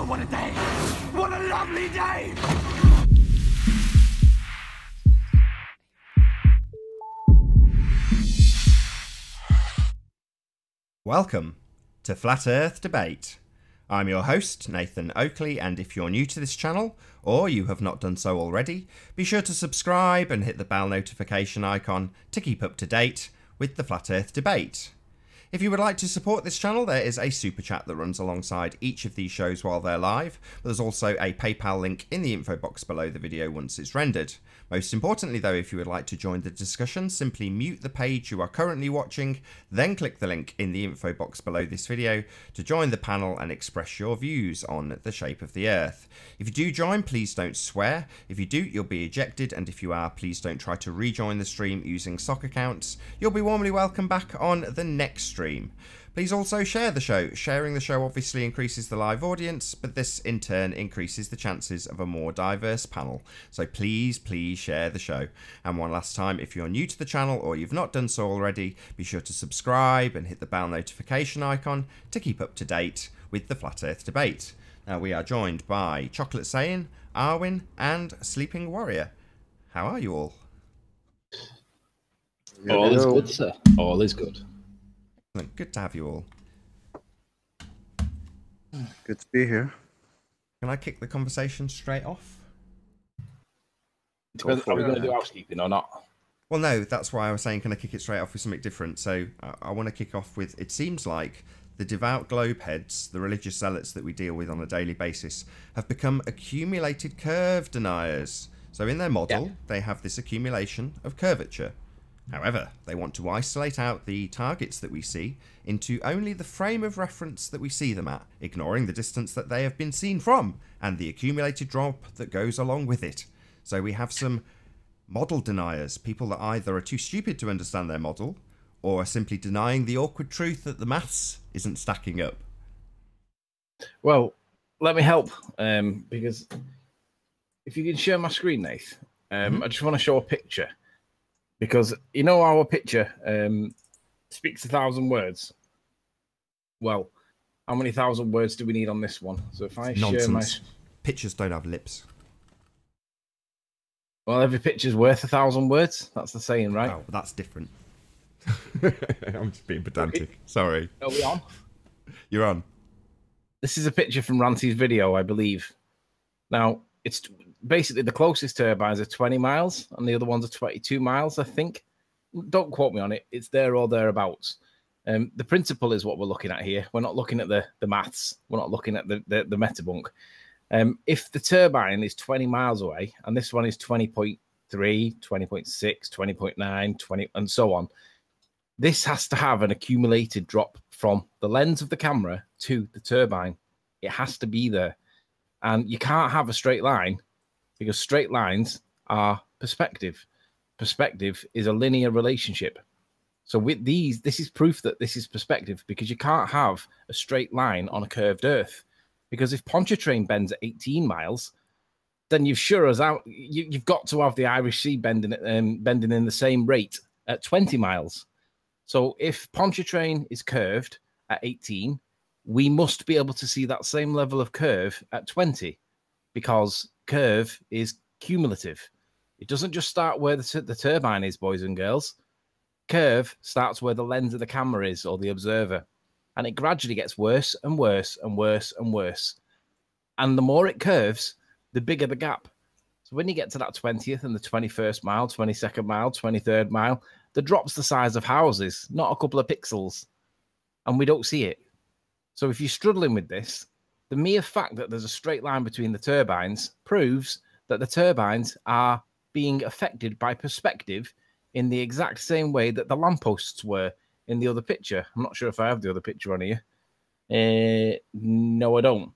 Oh, what a day! What a lovely day! Welcome to Flat Earth Debate. I'm your host, Nathan Oakley, and if you're new to this channel, or you have not done so already, be sure to subscribe and hit the bell notification icon to keep up to date with the Flat Earth Debate. If you would like to support this channel, there is a super chat that runs alongside each of these shows while they're live, but there's also a PayPal link in the info box below the video once it's rendered. Most importantly though, if you would like to join the discussion, simply mute the page you are currently watching, then click the link in the info box below this video to join the panel and express your views on the shape of the Earth. If you do join, please don't swear. If you do, you'll be ejected, and if you are, please don't try to rejoin the stream using sock accounts. You'll be warmly welcome back on the next stream. Please also share the show. Sharing the show obviously increases the live audience, but this in turn increases the chances of a more diverse panel. So please share the show. And one last time, if you're new to the channel or you've not done so already, be sure to subscribe and hit the bell notification icon to keep up to date with the Flat Earth Debate. Now we are joined by Chocolate Saiyan, Arwin and Sleeping Warrior. How are you all? All is good, sir. All is good. Good to have you all. Good to be here. Can I kick the conversation straight off? Depends, are we going to do housekeeping or not? Well, no, that's why I was saying, can I kick it straight off with something different? So I want to kick off with, it seems like the devout globe heads, the religious zealots that we deal with on a daily basis, have become accumulated curve deniers. So in their model, they have this accumulation of curvature. However, they want to isolate out the targets that we see into only the frame of reference that we see them at, ignoring the distance that they have been seen from and the accumulated drop that goes along with it. So we have some model deniers, people that either are too stupid to understand their model or are simply denying the awkward truth that the maths isn't stacking up. Well, let me help, because if you can share my screen, Nath, I just want to show a picture. Because, you know, our picture speaks 1,000 words. Well, how many thousand words do we need on this one? So if I share my... Pictures don't have lips. Well, every picture's worth 1,000 words. That's the saying, right? Oh, that's different. I'm just being pedantic. Okay. Sorry. Are we on? You're on. This is a picture from Ranty's video, I believe. Now, it's... basically, the closest turbines are 20 miles, and the other ones are 22 miles, I think. Don't quote me on it. It's there or thereabouts. The principle is what we're looking at here. We're not looking at the maths. We're not looking at the metabunk. If the turbine is 20 miles away, and this one is 20.3, 20.6, 20.9, 20, and so on, this has to have an accumulated drop from the lens of the camera to the turbine. It has to be there. And you can't have a straight line, because straight lines are perspective. Perspective is a linear relationship. So with these, this is proof that this is perspective, because you can't have a straight line on a curved Earth. Because if Pontchartrain bends at 18 miles, then you've sure as out, you've got to have the Irish Sea bending in the same rate at 20 miles. So if Pontchartrain is curved at 18, we must be able to see that same level of curve at 20, because curve is cumulative. It doesn't just start where the turbine is, boys and girls. Curve starts where the lens of the camera is, or the observer, and it gradually gets worse and worse and worse and worse. And the more it curves, the bigger the gap. So when you get to that 20th and the 21st mile, 22nd mile, 23rd mile, the drop's the size of houses, not a couple of pixels, and we don't see it. So if you're struggling with this, the mere fact that there's a straight line between the turbines proves that the turbines are being affected by perspective in the exact same way that the lampposts were in the other picture. I'm not sure if I have the other picture on here. No, I don't.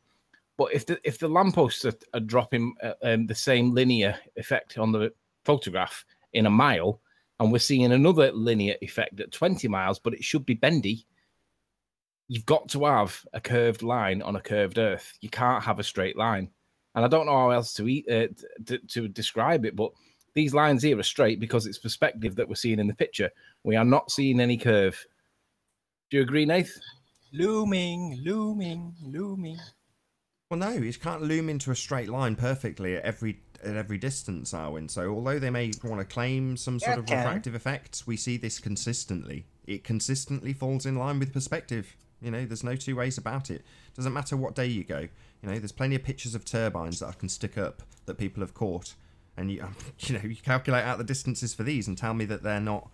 But if the lampposts are dropping the same linear effect on the photograph in a mile, and we're seeing another linear effect at 20 miles, but it should be bendy, you've got to have a curved line on a curved Earth. You can't have a straight line. And I don't know how else to describe it, but these lines here are straight because it's perspective that we're seeing in the picture. We are not seeing any curve. Do you agree, Nath? Looming, looming, looming. Well, no, it can't loom into a straight line perfectly at every distance, Arwin. So although they may want to claim some sort of refractive effect, we see this consistently. It consistently falls in line with perspective. You know, there's no two ways about it. Doesn't matter what day you go. You know, there's plenty of pictures of turbines that I can stick up that people have caught, and you know, you calculate out the distances for these and tell me that they're not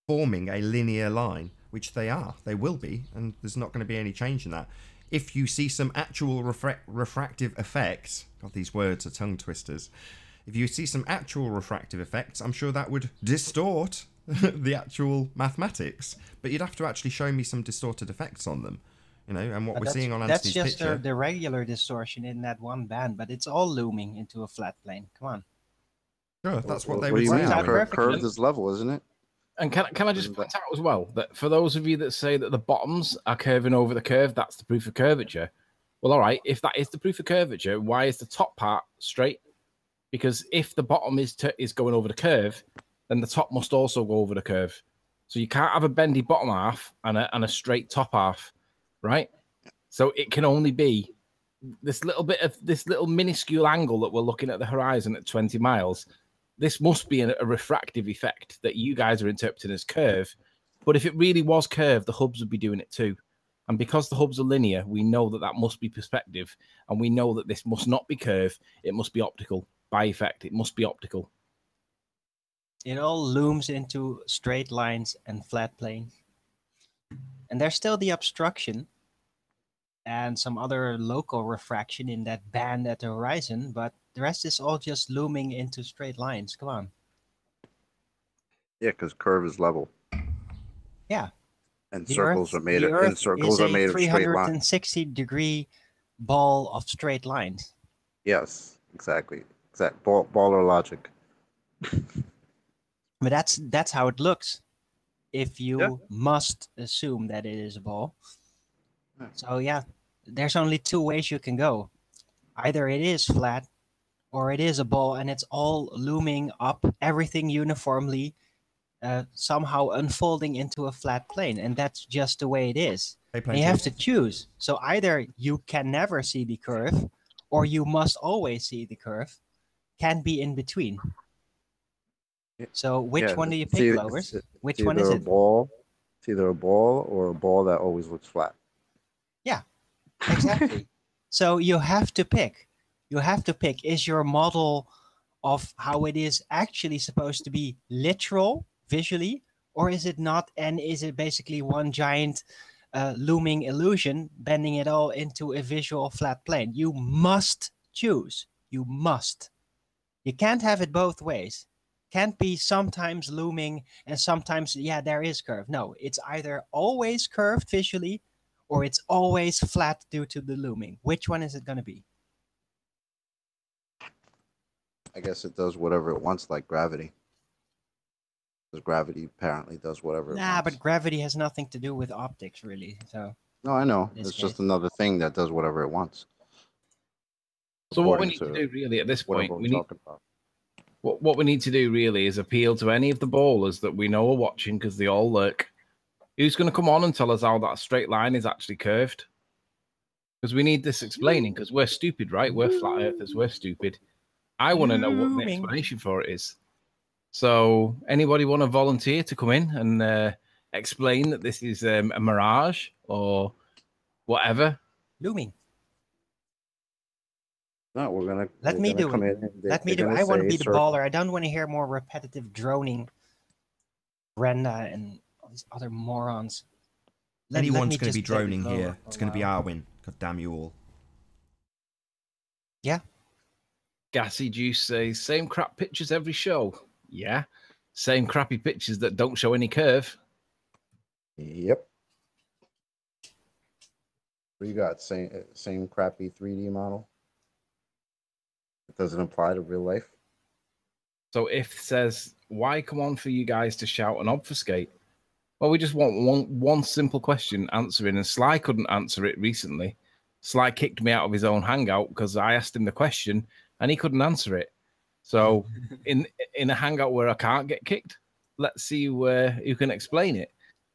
forming a linear line, which they are. They will be, and there's not going to be any change in that. If you see some actual refractive effects, God, these words are tongue twisters. If you see some actual refractive effects, I'm sure that would distort the actual mathematics. But you'd have to actually show me some distorted effects on them, you know. And what we're seeing on Anthony's picture. That's just the regular distortion in that one band, but it's all looming into a flat plane. Come on. Sure, that's what they What would do you say. mean? Curved is level, isn't it? And can I just point out as well that for those of you that say that the bottoms are curving over the curve, that's the proof of curvature. Well, all right, if that is the proof of curvature, why is the top part straight? Because if the bottom is going over the curve, then the top must also go over the curve. So you can't have a bendy bottom half and a straight top half, right? So it can only be this little minuscule angle that we're looking at the horizon at 20 miles. This must be a refractive effect that you guys are interpreting as curve. But if it really was curved, the hubs would be doing it too. And because the hubs are linear, we know that that must be perspective. And we know that this must not be curve. It must be optical. By effect, it must be optical. It all looms into straight lines and flat planes. And there's still the obstruction and some other local refraction in that band at the horizon, but the rest is all just looming into straight lines. Come on. Yeah, because curve is level. Yeah. And The circles Earth- are made the of Earth and circles is are made a of straight lines. 360-degree ball of straight lines. Yes, exactly. Baller logic. But that's how it looks if you Yeah. must assume that it is a ball. Yeah. So yeah, there's only two ways you can go. Either it is flat or it is a ball and it's all looming up, everything uniformly, somehow unfolding into a flat plane. And that's just the way it is. Hey, And you have to choose. So either you can never see the curve or you must always see the curve. Can't be in between. So which one do you pick, Lovers? Which one is it? It's either a ball or a ball that always looks flat. Yeah, exactly. So you have to pick. You have to pick. Is your model of how it is actually supposed to be literal, visually, or is it not? And is it basically one giant looming illusion, bending it all into a visual flat plane? You must choose. You must. You can't have it both ways. Can't be sometimes looming and sometimes, yeah, there is curve. No, it's either always curved visually or it's always flat due to the looming. Which one is it going to be? I guess it does whatever it wants, like gravity. Because gravity apparently does whatever it wants. But gravity has nothing to do with optics, really. So No, I know. this It's just case. another thing that does whatever it wants. So what we According need to to do really at this point, Whatever we we're need talking about. what we need to do really is appeal to any of the bowlers that we know are watching because they all lurk. Who's going to come on and tell us how that straight line is actually curved? Because we need this explaining because we're stupid, right? We're flat earthers. We're stupid. I want to know what the Looming. explanation for it is. So anybody want to volunteer to come in and explain that this is a mirage or whatever? Looming. No, Let me do it. Let me do it. I want to be the baller. I don't want to hear more repetitive droning. Brenda and all these other morons. Anyone's me going to be just play the droning blower here. for a It's going to be while. Arwin. God damn you all. Yeah. Gassy Juice says, same crap pictures every show. Yeah. Same crappy pictures that don't show any curve. Yep. What you got? Same crappy 3D model? It doesn't apply to real life? So if says, why come on for you guys to shout and obfuscate? Well, we just want one simple question answering, and Sly couldn't answer it recently. Sly kicked me out of his own hangout because I asked him the question and he couldn't answer it. So in a hangout where I can't get kicked, let's see who can explain it.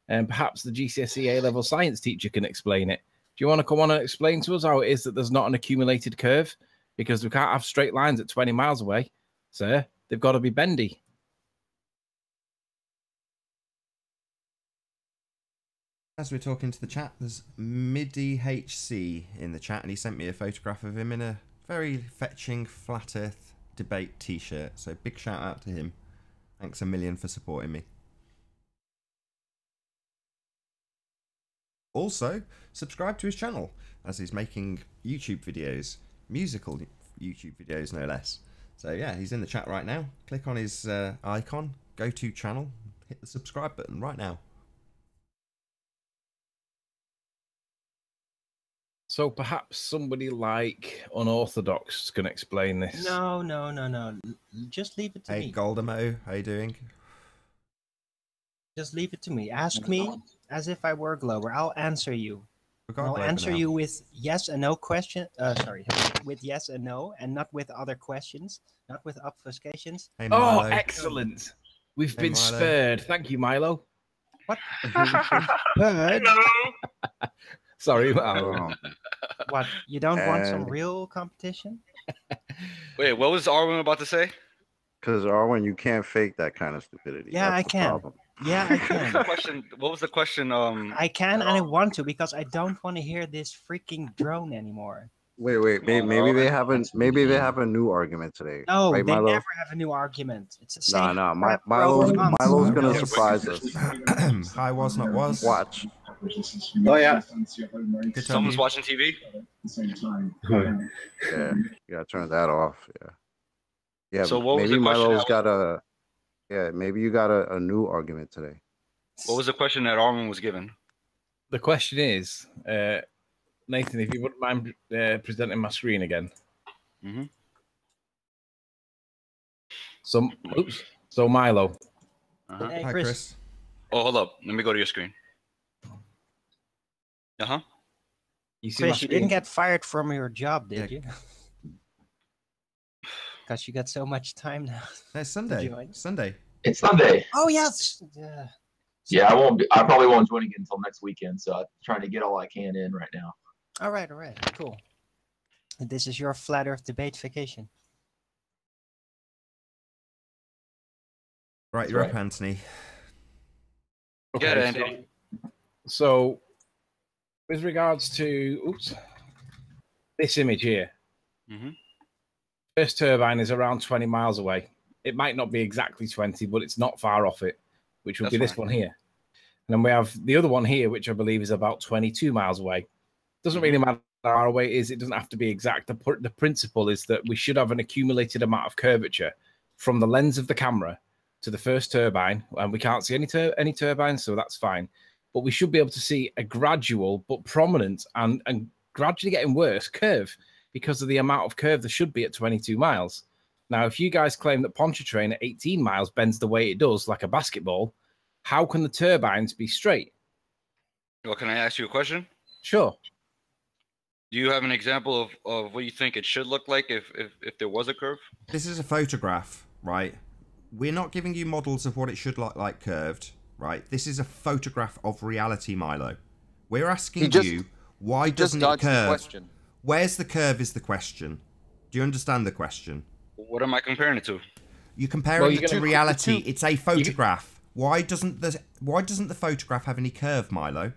And perhaps the GCSE A-level science teacher can explain it. you want to come on and explain to us how it is that there's not an accumulated curve? Because we can't have straight lines at 20 miles away, sir. They've got to be bendy. As we're talking to the chat, there's Midi HC in the chat, and he sent me a photograph of him in a very fetching Flat Earth Debate t-shirt. So big shout out to him. Thanks a million for supporting me. Also, subscribe to his channel, as he's making YouTube videos, musical YouTube videos no less. So yeah, he's in the chat right now. Click on his icon, go to channel, hit the subscribe button right now. So perhaps somebody like Unorthodox can explain this. No. Just leave it to Hey me. Goldemo, how you doing? Just leave it to me. Ask me as if I were Glober. I'll answer you. We've got I'll Glover answer now. you with yes and no question. Sorry, with yes and no, and not with other questions, not with obfuscations. Hey, Oh, Milo. excellent. We've Hey, been Milo. spared. Thank you, Milo. What? Bird? Sorry. What? You don't want some And- real competition? Wait, what was Arwen about to say? Because Arwen, you can't fake that kind of stupidity. Yeah, That's I the can. problem. Yeah, I What was the can. question? What was the question? I can and I want to because I don't want to hear this freaking drone anymore. Wait. Maybe they haven't. Maybe they have a new argument today. No, right, they Milo? never have a new argument. It's the same. Nah. crap for Milo's over months. Milo's gonna Yes. surprise us. Hi, was not was. Watch. Oh yeah. Good Someone's talking. watching TV. Yeah, you gotta turn that off. Yeah. So what was maybe the question Milo's that got a. Yeah, maybe you got a new argument today. What was the question that Arwen was given? The question is, Nathan, if you wouldn't mind presenting my screen again. Mhm. So Milo. Uh-huh. Hey, Hi, Chris. Chris. Oh, hold up. Let me go to your screen. Uh-huh. You see my Chris, you screen? didn't get fired from your job, did Yeah. you? Because you got so much time now. No, it's Sunday. join? Sunday. It's Sunday. Oh yes. Yeah, I probably won't join again until next weekend. So I'm trying to get all I can in right now. All right. Cool. And this is your Flat Earth Debate vacation. Right, you're right. up, Anthony. Get it, so- Andy. So, with regards to this image here, Mhm. first turbine is around 20 miles away. It might not be exactly 20, but it's not far off it, which would be That's this fine. one here. And then we have the other one here, which I believe is about 22 miles away. Doesn't really matter how far away it is. It doesn't have to be exact. The principle is that we should have an accumulated amount of curvature from the lens of the camera to the first turbine, and we can't see any turbines, so that's fine. But we should be able to see a gradual but prominent and gradually getting worse curve because of the amount of curve there should be at 22 miles. Now, if you guys claim that Pontchartrain at 18 miles bends the way it does, like a basketball, how can the turbines be straight? Well, can I ask you a question? Sure. Do you have an example of what you think it should look like if there was a curve? This is a photograph, right? We're not giving you models of what it should look like curved, right? This is a photograph of reality, Milo. We're asking you, why doesn't it curve? Where's the curve is the question. Do you understand the question? What am I comparing it to? You're comparing it to reality. It's a photograph. Why doesn't the photograph have any curve, Milo?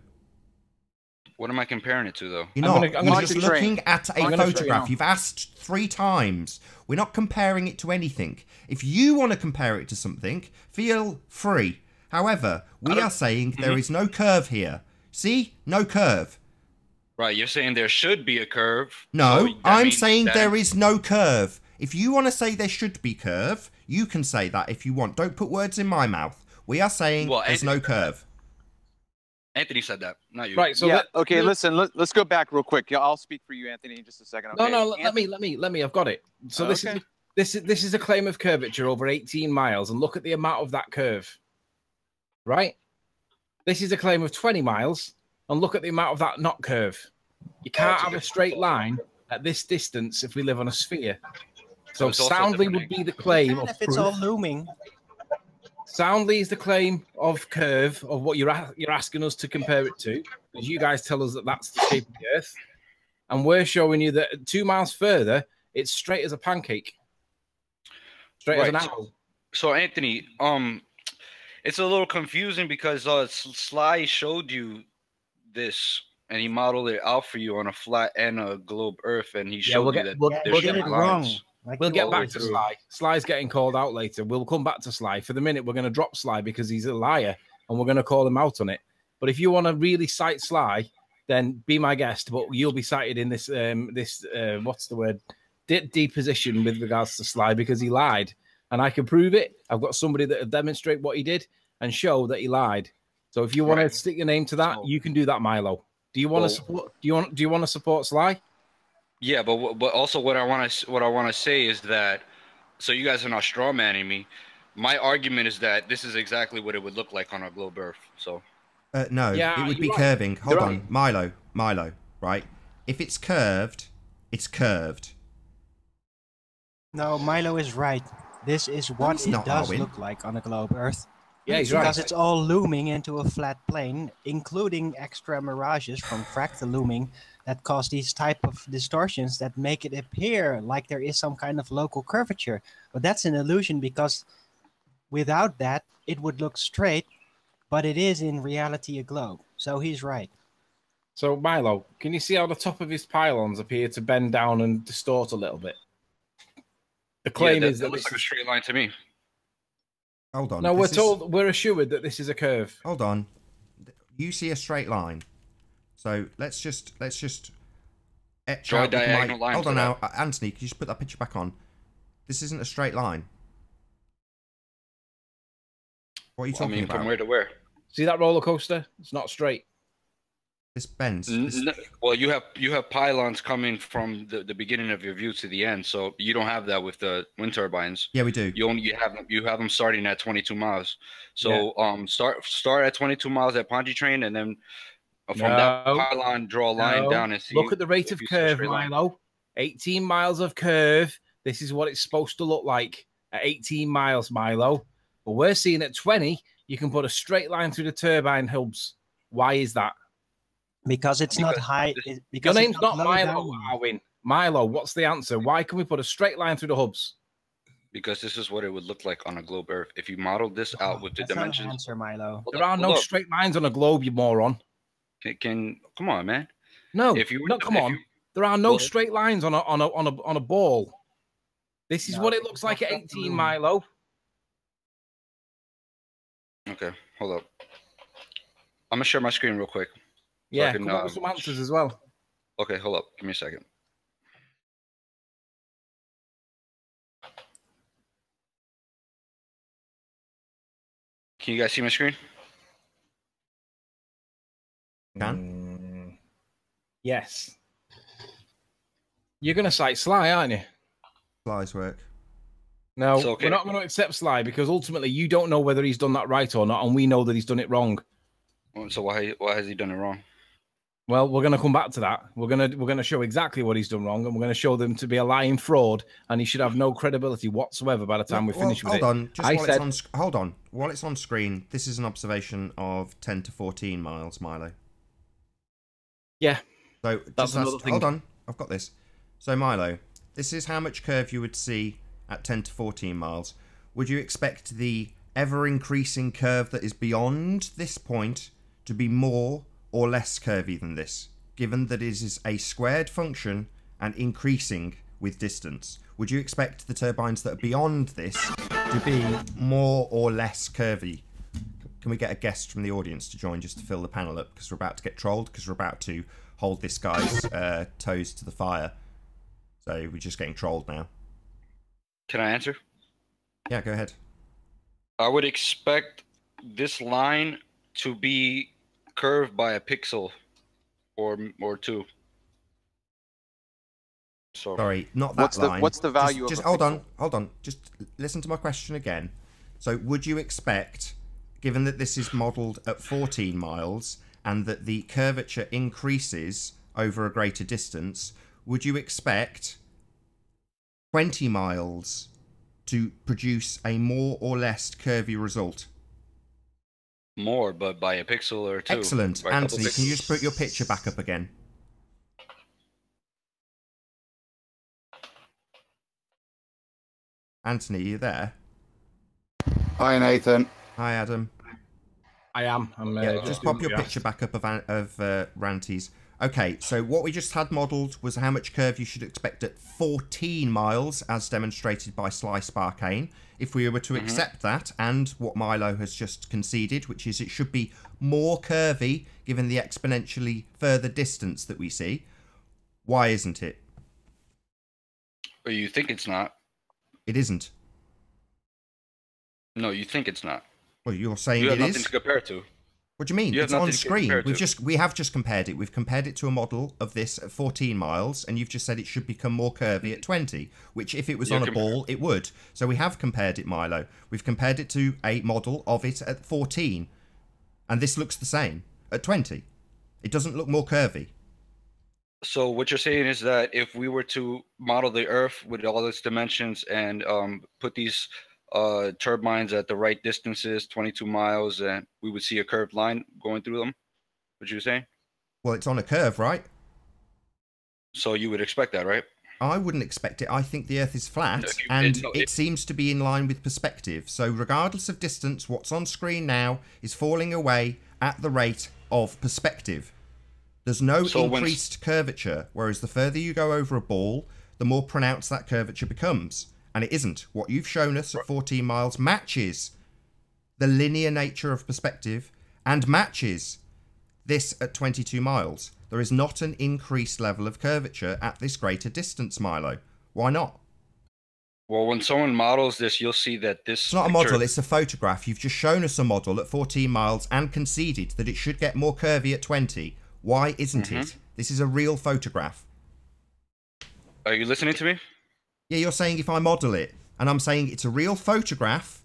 What am I comparing it to, though? You're not. I'm You're gonna just show you. looking at a I'm gonna show you photograph. now. You've asked 3 times. We're not comparing it to anything. If you want to compare it to something, feel free. However, we are saying there is no curve here. See? No curve. Right, you're saying there should be a curve. No, so that I'm means saying that- there is no curve. If you want to say there should be curve, you can say that if you want. Don't put words in my mouth. We are saying Well, there's no curve. Anthony said that, not you. Right. So yeah. Okay. Listen. Let's go back real quick. Yeah, I'll speak for you, Anthony, in just a second. Okay? No. Let me. I've got it. So Okay. this is a claim of curvature over 18 miles, and look at the amount of that curve. Right. This is a claim of 20 miles, and look at the amount of that not curve. You can't have a straight line at this distance if we live on a sphere. So it's also soundly different would be the claim of And if it's proof. all looming, Soundly is the claim of curve of what you're asking us to compare it to, because you guys tell us that that's the shape of the Earth, and we're showing you that 2 miles further, it's straight as a pancake, straight as an arrow. So Anthony, it's a little confusing because Sly showed you this and he modeled it out for you on a flat and a globe Earth, and he showed you that we'll get it wrong. Like we'll get back to through. Sly. Sly's getting called out later. We'll come back to Sly. For the minute, we're going to drop Sly because he's a liar, and we're going to call him out on it. But if you want to really cite Sly, then be my guest. But you'll be cited in this what's the word? Deposition with regards to Sly, because he lied, and I can prove it. I've got somebody that will demonstrate what he did and show that he lied. So if you want to stick your name to that, you can do that, Milo. Do you want to support? Do you want to support Sly? Yeah, but also what I want to say is that, so you guys are not straw manning me. My argument is that this is exactly what it would look like on a globe Earth. So no, yeah, it would be right. curving. Hold You're on, right. Milo, right? If it's curved, it's curved. No, Milo is right. This is what it's it not, does Arwin. look like on a globe Earth. Yeah, he's Because right. it's all looming into a flat plane, including extra mirages from fractal looming that cause these type of distortions that make it appear like there is some kind of local curvature. But that's an illusion, because without that, it would look straight, but it is in reality a globe. So he's right. So Milo, can you see how the top of his pylons appear to bend down and distort a little bit? The claim is that looks like a straight line to me. Hold on. No, we're assured that this is a curve. Hold on. You see a straight line. So let's just etch Draw a out with diagonal line. Hold on now, Anthony. Can you just put that picture back on? This isn't a straight line. What are you talking about? From where to where? See that roller coaster? It's not straight. This bends. Well, you have pylons coming from the beginning of your view to the end, so you don't have that with the wind turbines. Yeah, we do. You have them starting at 22 miles. So start at 22 miles at Pontchartrain, and then from that pylon draw a line down and see. Look at the rate of curve, Milo. 18 miles of curve. This is what it's supposed to look like at 18 miles, Milo. But we're seeing at 20, you can put a straight line through the turbine hubs. Why is that? Because it's not high. Your name's not Milo, Arwin. Milo, what's the answer? Why can we put a straight line through the hubs? Because this is what it would look like on a globe Earth. If you modeled this out with the dimensions. Not an answer, Milo. There are no straight lines on a globe, you moron. Come on, man. No, come on. There are no straight lines on a ball. This is what it looks like at 18, Milo. Okay, hold up. I'm gonna share my screen real quick. Yeah, come up with some answers as well. Okay, hold up. Give me a second. Can you guys see my screen? Yes. You're going to cite Sly, aren't you? Sly's work. No, we're not going to accept Sly because ultimately you don't know whether he's done that right or not, and we know that he's done it wrong. So why has he done it wrong? Well, we're going to come back to that. We're going to show exactly what he's done wrong, and we're going to show them to be a lying fraud, and he should have no credibility whatsoever by the time we finish with it. Hold on. While it's on screen, this is an observation of 10 to 14 miles, Milo. Yeah. So that's another thing. Hold on. I've got this. So, Milo, this is how much curve you would see at 10 to 14 miles. Would you expect the ever-increasing curve that is beyond this point to be more or less curvy than this, given that it is a squared function and increasing with distance? Would you expect the turbines that are beyond this to be more or less curvy? Can we get a guest from the audience to join just to fill the panel up, because we're about to get trolled, because we're about to hold this guy's toes to the fire. So we're just getting trolled now. Can I answer? Yeah, go ahead. I would expect this line to be curved by a pixel or two. So sorry, not that line. What's the value of just a hold pixel? Hold on. Just listen to my question again. So would you expect, given that this is modelled at 14 miles and that the curvature increases over a greater distance, would you expect 20 miles to produce a more or less curvy result? More, but by a pixel or two. Excellent. By a couple Anthony, can you pixels. just put your picture back up again? Anthony, are you there? Hi, Nathan. Hi, Adam. I am. I'm Yeah, just pop your doing what you picture asked. back up of Ranty's. Okay, so what we just had modelled was how much curve you should expect at 14 miles, as demonstrated by Slice Barcane. If we were to accept that, and what Milo has just conceded, which is it should be more curvy given the exponentially further distance that we see, why isn't it? Or you think it's not. It isn't. No, you think it's not. Well, you're saying You have it nothing is? to compare it to. What do you mean? You have It's on nothing to screen. compare it to. We have just compared it. We've compared it to a model of this at 14 miles, and you've just said it should become more curvy at 20, which if it was on a ball, it would. So we have compared it, Milo. We've compared it to a model of it at 14, and this looks the same at 20. It doesn't look more curvy. So what you're saying is that if we were to model the Earth with all its dimensions and put these turbines at the right distances, 22 miles, and we would see a curved line going through them. What you saying? Well, it's on a curve, right? So you would expect that, right? I wouldn't expect it. I think the Earth is flat, and it seems to be in line with perspective. So regardless of distance, what's on screen now is falling away at the rate of perspective. There's no increased curvature, whereas the further you go over a ball, the more pronounced that curvature becomes. And it isn't. What you've shown us at 14 miles matches the linear nature of perspective and matches this at 22 miles. There is not an increased level of curvature at this greater distance, Milo. Why not? Well, when someone models this, you'll see that this... It's not a model, it's a photograph. You've just shown us a model at 14 miles and conceded that it should get more curvy at 20. Why isn't it? This is a real photograph. Are you listening to me? Yeah, you're saying if I model it, and I'm saying it's a real photograph,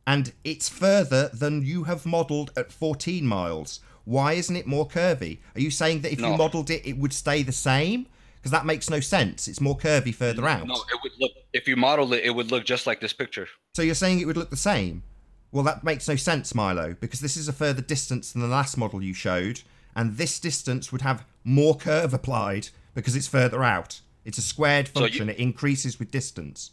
and it's further than you have modelled at 14 miles. Why isn't it more curvy? Are you saying that if you modelled it, it would stay the same? Because that makes no sense. It's more curvy further out. No, it would look, if you modeled it, it would look just like this picture. So you're saying it would look the same? Well, that makes no sense, Milo, because this is a further distance than the last model you showed, and this distance would have more curve applied because it's further out. It's a squared function. It increases with distance.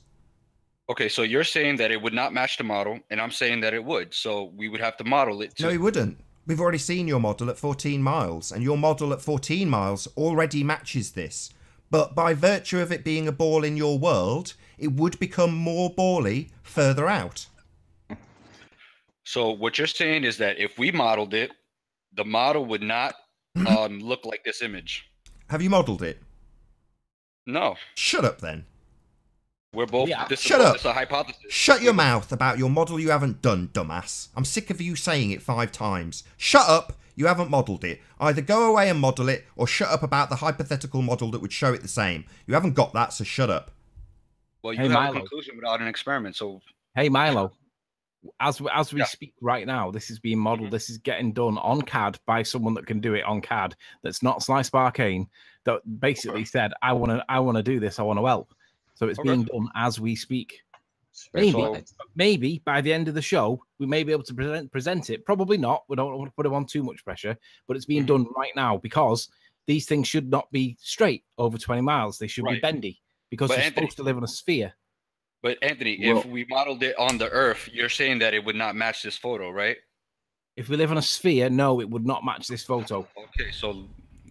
Okay, so you're saying that it would not match the model, and I'm saying that it would. So we would have to model it. No, it wouldn't. We've already seen your model at 14 miles, and your model at 14 miles already matches this. But by virtue of it being a ball in your world, it would become more bally further out. So what you're saying is that if we modeled it, the model would not look like this image. Have you modelled it? No. Shut up then. We're both. Yeah. This Shut up. It's a hypothesis. Shut your mouth about your model you haven't done, dumbass. I'm sick of you saying it 5 times. Shut up. You haven't modelled it. Either go away and model it, or shut up about the hypothetical model that would show it the same. You haven't got that, so shut up. Well, you have a conclusion without an experiment, so... Hey, Milo. As we speak right now, this is being modelled. This is getting done on CAD by someone that can do it on CAD. That's not Slice Barcane. That basically said, "I want to do this. I want to help." So it's being done as we speak. Maybe by the end of the show, we may be able to present it. Probably not. We don't want to put them on too much pressure, but it's being done right now because these things should not be straight over 20 miles. They should be bendy because they're supposed to live on a sphere. But Anthony, if we modeled it on the Earth, you're saying that it would not match this photo, right? If we live on a sphere, no, it would not match this photo. Okay, so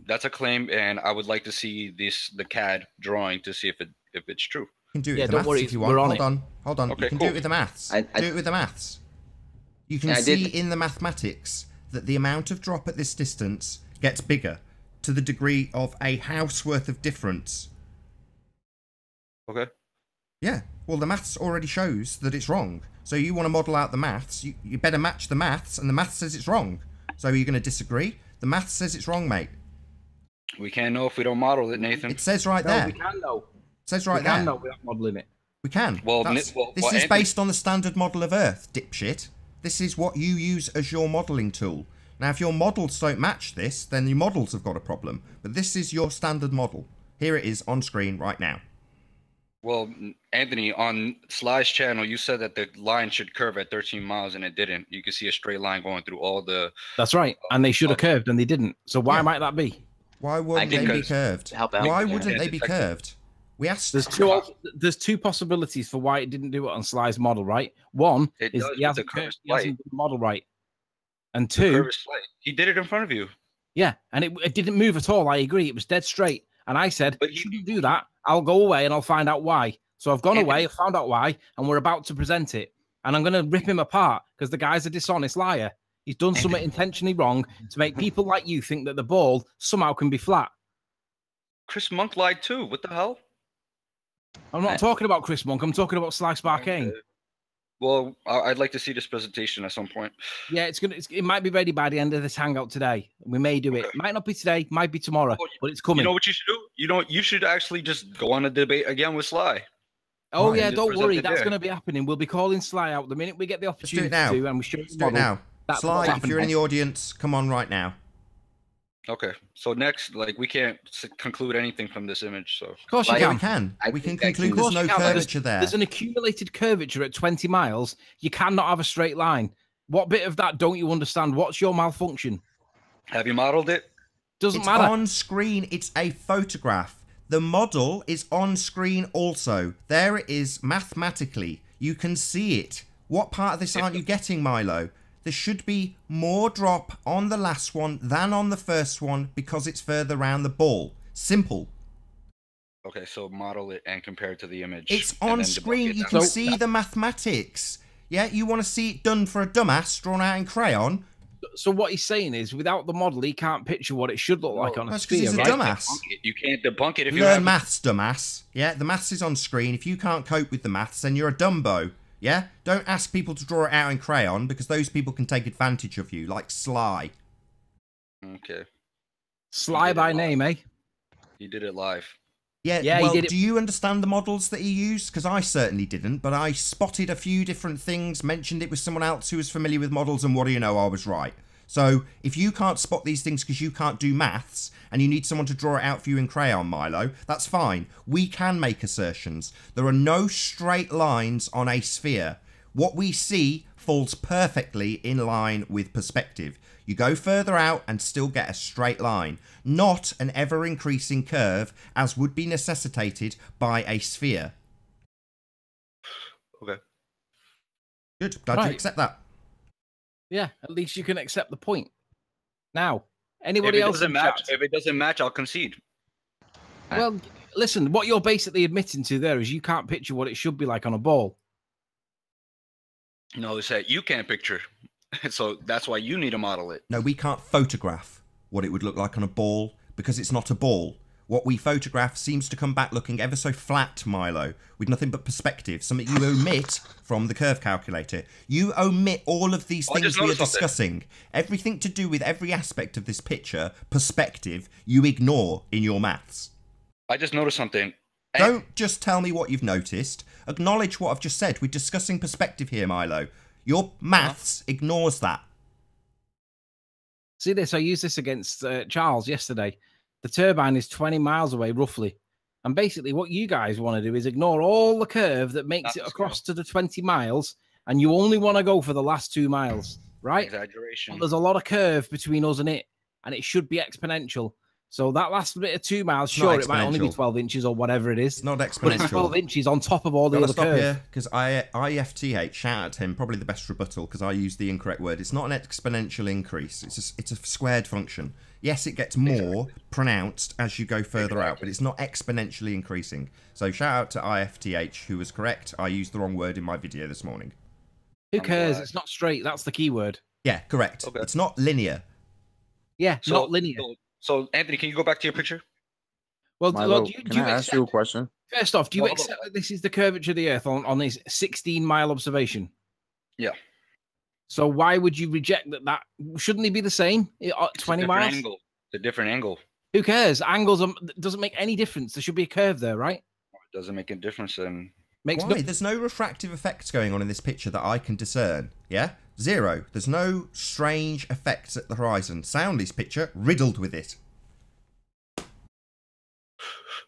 that's a claim, and I would like to see the CAD drawing to see if it's true. You can do it with the maths if you want. Hold on. Okay, you can do it with the maths. Do it with the maths. You can see in the mathematics that the amount of drop at this distance gets bigger to the degree of a house worth of difference. Okay. Yeah. Well, the maths already shows that it's wrong. So you want to model out the maths. You better match the maths, and the maths says it's wrong. So are you going to disagree? The maths says it's wrong, mate. We can't know if we don't model it, Nathan. It says right there. We can know. It says right there. We can know without modelling it. We can. This is based on the standard model of Earth, dipshit. This is what you use as your modelling tool. Now, if your models don't match this, then your models have got a problem. But this is your standard model. Here it is on screen right now. Well, Anthony, on Sly's channel, you said that the line should curve at 13 miles, and it didn't. You could see a straight line going through all the. That's right, and they should have curved, and they didn't. So why might that be? Why wouldn't they be curved? Why wouldn't they be curved? We asked. There's two possibilities for why it didn't do it on Sly's model, right? One is he hasn't done the model right, and two, he did it in front of you. Yeah, and it didn't move at all. I agree, it was dead straight, and I said, "But you shouldn't do that. I'll go away and I'll find out why." So I've gone away, I've found out why, and we're about to present it. And I'm going to rip him apart because the guy's a dishonest liar. He's done something intentionally wrong to make people like you think that the ball somehow can be flat. Chris Monk lied too. What the hell? I'm not talking about Chris Monk. I'm talking about Sly Sparkane. Well, I'd like to see this presentation at some point. Yeah, it might be ready by the end of this hangout today. We may do it. Might not be today, might be tomorrow, but it's coming. You know what you should do? You should actually just go on a debate again with Sly. Oh yeah, don't worry. That's going to be happening. We'll be calling Sly out the minute we get the opportunity to, and we should do it now. Sly, if you're in the audience, come on right now. Okay. So next, we can't conclude anything from this image. So of course you can. We can. We can conclude there's no curvature there. There's an accumulated curvature at 20 miles. You cannot have a straight line. What bit of that don't you understand? What's your malfunction? Have you modeled it? Doesn't matter. On screen. It's a photograph. The model is on screen also. There it is mathematically. You can see it. What part of this aren't you getting, Milo? There should be more drop on the last one than on the first one because it's further around the ball. Simple. Okay, so model it and compare it to the image. It's on screen. You can see the mathematics. Yeah, you want to see it done for a dumbass drawn out in crayon? So what he's saying is, without the model, he can't picture what it should look like on a sphere. He's a dumbass. You can't debunk it if you learn maths, dumbass. Yeah, the maths is on screen. If you can't cope with the maths, then you're a dumbo. Yeah? Don't ask people to draw it out in crayon because those people can take advantage of you, like Sly. Okay. Sly by name, eh? He did it live. Yeah, well, do you understand the models that he used? Because I certainly didn't, but I spotted a few different things, mentioned it with someone else who was familiar with models, and what do you know, I was right. So, if you can't spot these things because you can't do maths, and you need someone to draw it out for you in crayon, Milo, that's fine. We can make assertions. There are no straight lines on a sphere. What we see falls perfectly in line with perspective. You go further out and still get a straight line, not an ever-increasing curve as would be necessitated by a sphere. Okay. Good. Glad you accept that. Yeah, at least you can accept the point. Now, anybody else? If it doesn't match, I'll concede. Well, listen, what you're basically admitting to there is you can't picture what it should be like on a ball. No, it's that you can't picture. So that's why you need to model it. No, we can't photograph what it would look like on a ball because it's not a ball. What we photograph seems to come back looking ever so flat, Milo, with nothing but perspective, something you omit from the curve calculator. You omit all of these things we are discussing. Everything to do with every aspect of this picture, perspective, you ignore in your maths. I just noticed something. Don't just tell me what you've noticed. Acknowledge what I've just said. We're discussing perspective here, Milo. Your maths ignores that. See this? I used this against Charles yesterday. The turbine is 20 miles away, roughly. And basically what you guys want to do is ignore all the curve that makes it across to the 20 miles, and you only want to go for the last 2 miles, right? Exaggeration. But there's a lot of curve between us and it should be exponential. So that last bit of 2 miles, sure, it might only be 12 inches or whatever it is. It's not exponential. But it's 12 inches on top of all the other curve. Because IFTH, shout out to him, probably the best rebuttal because I used the incorrect word. It's not an exponential increase. It's a squared function. Yes, it gets more pronounced as you go further out, but it's not exponentially increasing. So shout out to IFTH, who was correct. I used the wrong word in my video this morning. Who cares? It's not straight. That's the key word. Yeah, correct. Okay. It's not linear. Yeah, not linear. So, Anthony, can you go back to your picture? Well, Milo, can I ask you a question? First off, do you accept that this is the curvature of the Earth on this 16-mile observation? Yeah. So why would you reject that? Shouldn't they be the same at 20 miles? Angle. It's a different angle. Who cares? Angles doesn't make any difference. There should be a curve there, right? It doesn't make a difference. And why? There's no refractive effects going on in this picture that I can discern. Yeah? Zero. There's no strange effects at the horizon. Soundly's picture, riddled with it.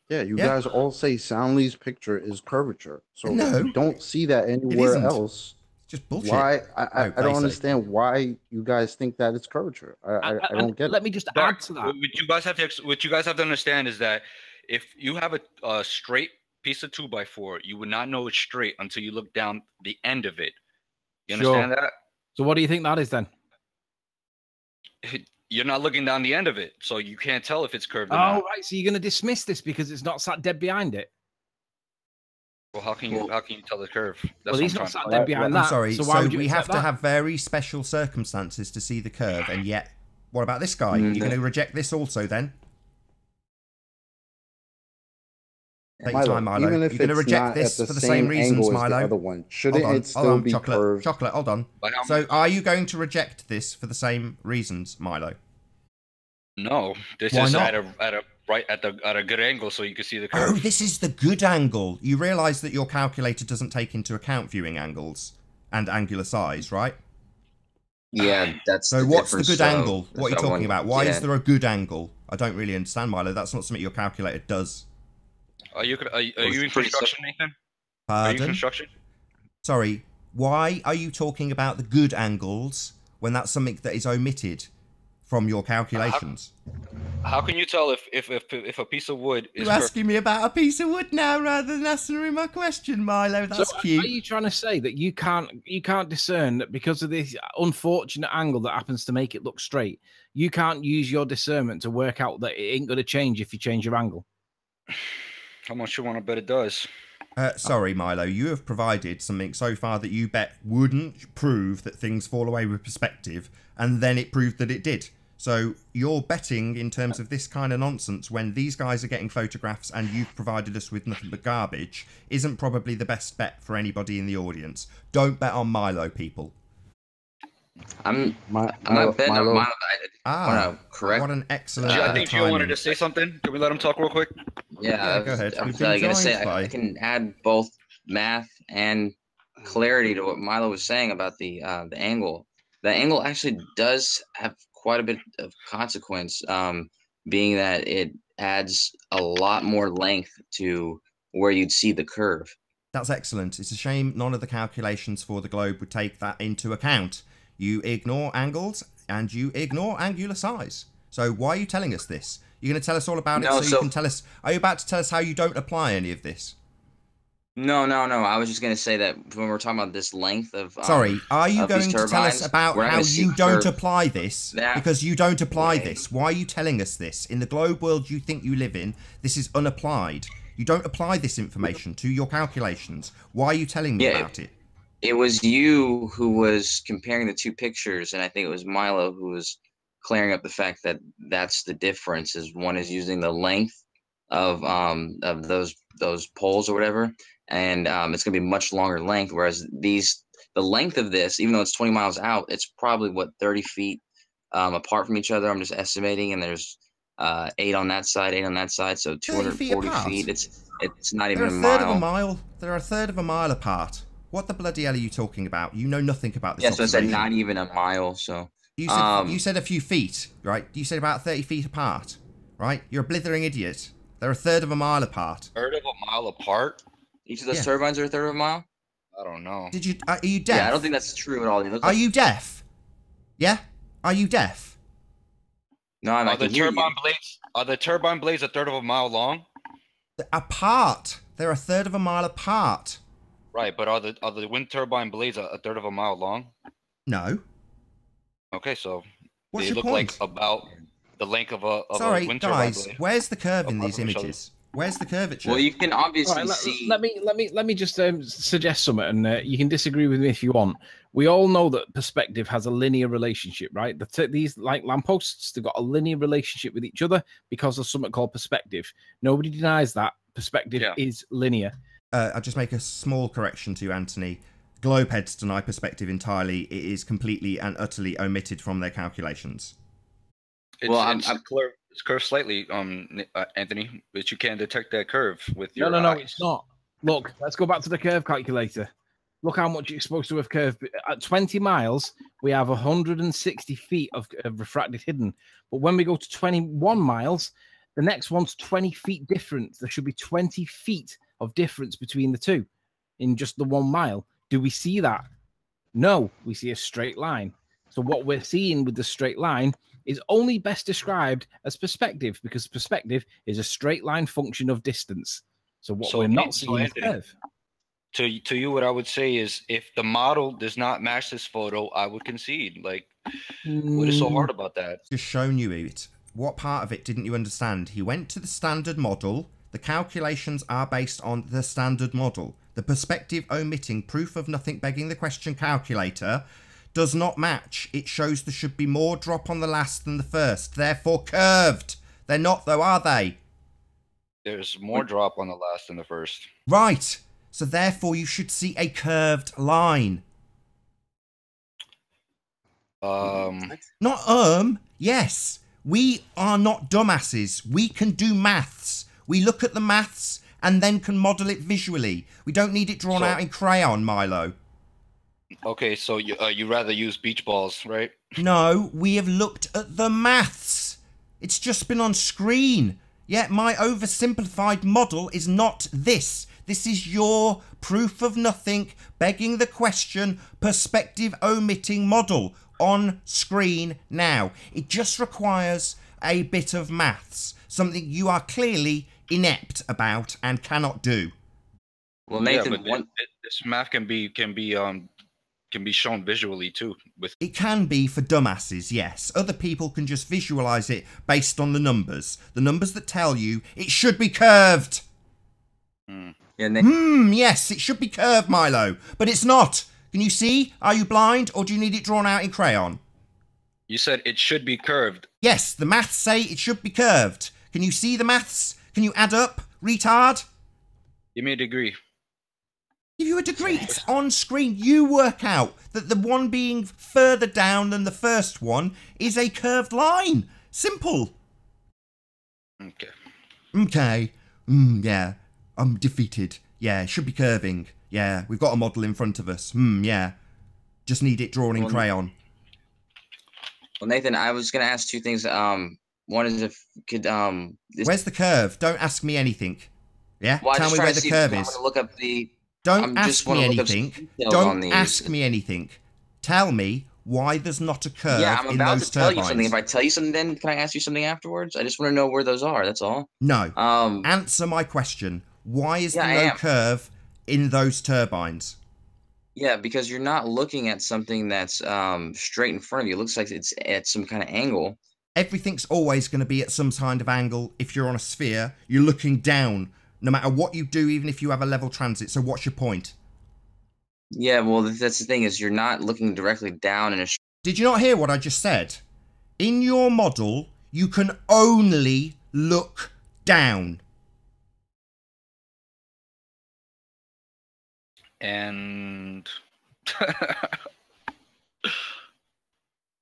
Yeah, you Yeah. guys all say Soundly's picture is curvature. So No, if you don't see that it anywhere isn't. else, It's just bullshit. why? Oh, I they don't say. understand why you guys think that it's curvature. I don't get Let it. me just Dark, add to that. what you guys have to understand is that if you have a straight piece of 2x4, you would not know it's straight until you look down the end of it. You understand that? So what do you think that is then? You're not looking down the end of it, so you can't tell if it's curved or Oh, not. right. So you're going to dismiss this because it's not sat dead behind it? Well, how can you tell the curve? Well, he's not sat dead behind that. I'm sorry. So why would you we have accept to that? have very special circumstances to see the curve, and yet, what about this guy? You're going to reject this also then? Take your time, Milo. Even if You're going to it's reject not this at the for the same same reasons, angle as the Milo. other one, shouldn't it still hold on, be curved? Chocolate, hold on. So, are you going to reject this for the same reasons, Milo? No, this Why is not? at a good angle, so you can see the curve. Oh, this is the good angle. You realise that your calculator doesn't take into account viewing angles and angular size, right? Yeah, that's so. What's the good angle? What are you talking about? Why is yeah. there a good angle? I don't really understand, Milo. That's not something your calculator does. Are you in construction, Nathan? Pardon? Are you in construction? Sorry. Why are you talking about the good angles when that's something that is omitted from your calculations? How can you tell if a piece of wood is You're asking me about a piece of wood now rather than answering my question, Milo. That's cute. Are you trying to say that you can't discern that because of this unfortunate angle that happens to make it look straight, you can't use your discernment to work out that it ain't going to change if you change your angle? How much you want to bet it does? Sorry, Milo. You have provided something so far that you bet wouldn't prove that things fall away with perspective, and then it proved that it did. So you're betting in terms of this kind of nonsense when these guys are getting photographs and you've provided us with nothing but garbage isn't probably the best bet for anybody in the audience. Don't bet on Milo, people. I'm not betting on Milo. Correct. What an excellent I think Joe wanted to say something. Can we let him talk real quick? Yeah, go ahead. I'm gonna say I can add both math and clarity to what Milo was saying about the angle. The angle actually does have quite a bit of consequence, being that it adds a lot more length to where you'd see the curve. That's excellent. It's a shame none of the calculations for the globe would take that into account. You ignore angles and you ignore angular size. So why are you telling us this? You're going to tell us all about it so you can tell us... Are you about to tell us how you don't apply any of this? No. I was just going to say that when we're talking about this length of... Sorry, are you going to tell us about how you don't apply this? Because you don't apply this. Why are you telling us this? In the globe world you think you live in, this is unapplied. You don't apply this information to your calculations. Why are you telling me about it? It was you who was comparing the two pictures, and I think it was Milo who was clearing up the fact that that's the difference. Is one is using the length of those poles or whatever, and it's going to be much longer length. Whereas the length of this, even though it's 20 miles out, it's probably 30 feet apart from each other. I'm just estimating, and there's 8 on that side, 8 on that side, so 240 feet. It's not even a mile. They're a third of a mile apart. What the bloody hell are you talking about? You know nothing about this. Yeah, so it's not even a mile. So you said a few feet, right? You said about 30 feet apart, right? You're a blithering idiot. They're a third of a mile apart. Third of a mile apart? Each of those turbines are a third of a mile? I don't know. Are you deaf? Yeah, I don't think that's true at all. Are you deaf? Yeah? Are you deaf? No, I can hear you. Are the turbine blades a third of a mile long? Apart. They're a third of a mile apart. Right, but are the wind turbine blades a third of a mile long? No. Okay, so what's they your look point? like about the length of a wind turbine guys, blade. where's the curve in these images? Where's the curvature? Well, you can obviously see. Let me just suggest something, and you can disagree with me if you want. We all know that perspective has a linear relationship, right? These like lampposts, they've got a linear relationship with each other because of something called perspective. Nobody denies that perspective is linear. I'll just make a small correction to you, Anthony. Globeheads deny perspective entirely. It is completely and utterly omitted from their calculations. It's curved slightly, Anthony, but you can't detect that curve with your No, eyes. it's not. Look, let's go back to the curve calculator. Look how much you're supposed to have curved. At 20 miles, we have 160 feet of refracted hidden. But when we go to 21 miles, The next one's 20 feet difference. There should be 20 feet of difference between the two in just the 1 mile. Do we see that? No, we see a straight line. So what we're seeing with the straight line is only best described as perspective, because perspective is a straight line function of distance. So what we're not seeing is curve. To you, what I would say is, if the model does not match this photo, I would concede. Like, what is so hard about that? Just shown you it. What part of it didn't you understand? He went to the standard model. The calculations are based on the standard model. The perspective omitting proof of nothing begging the question calculator does not match. It shows there should be more drop on the last than the first, therefore curved. They're not though, are they? There's more drop on the last than the first. Right. So therefore you should see a curved line. Not yes. We are not dumbasses. We can do maths. We look at the maths and then can model it visually. We don't need it drawn out in crayon, Milo. Okay, so you rather use beach balls, right? No, we have looked at the maths. It's just been on screen. Yet my oversimplified model is not this. This is your proof of nothing, begging the question, perspective omitting model on screen now. It just requires a bit of maths, something you are clearly inept about and cannot do. Well, Nathan, yeah, but this math can be shown visually too. It can be for dumbasses, yes. Other people can just visualize it based on the numbers that tell you it should be curved. Yes, it should be curved, Milo, but it's not. Can you see? Are you blind, or do you need it drawn out in crayon? You said it should be curved. Yes, the maths say it should be curved. Can you see the maths? Can you add up, retard? Give me a degree. Give you a degree. It's on screen. You work out that the one being further down than the first one is a curved line. Simple. Okay. Okay. Yeah. I'm defeated. Yeah, it should be curving. Yeah, we've got a model in front of us. Yeah. Just need it drawn in crayon. Well, Nathan, I was going to ask two things. One is if could where's the curve? Don't ask me anything. Yeah? Well, tell me where the curve is. Look up the Don't ask me anything. Don't ask me anything. Tell me why there's not a curve in those turbines. Tell you something. If I tell you something, then can I ask you something afterwards? I just want to know where those are. That's all. No. Answer my question. Why is there no curve in those turbines? Yeah, because you're not looking at something that's straight in front of you. It looks like it's at some kind of angle. Everything's always going to be at some kind of angle. If you're on a sphere, you're looking down. No matter what you do, even if you have a level transit. So what's your point? Yeah, well, that's the thing, is you're not looking directly down in a... Did you not hear what I just said? In your model, you can only look down. And... I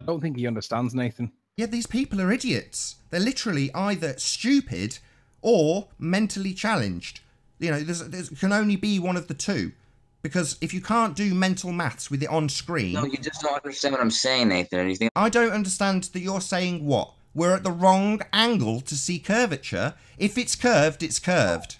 don't think he understands, Nathan. Yeah, these people are idiots. They're literally either stupid or mentally challenged. You know, there can only be one of the two. Because if you can't do mental maths with it on screen... No, you just don't understand what I'm saying, Nathan. Anything? I don't understand that you're saying what? We're at the wrong angle to see curvature. If it's curved, it's curved.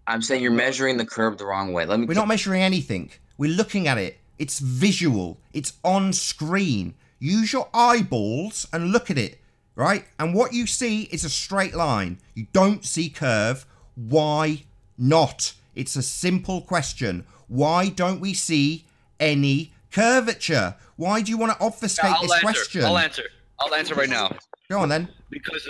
I'm saying you're measuring the curve the wrong way. We're not measuring anything. We're looking at it. It's visual. It's on screen. Use your eyeballs and look at it, right? And what you see is a straight line. You don't see curve. Why not? It's a simple question. Why don't we see any curvature? Why do you want to obfuscate this question? I'll answer right now. Go on then. Because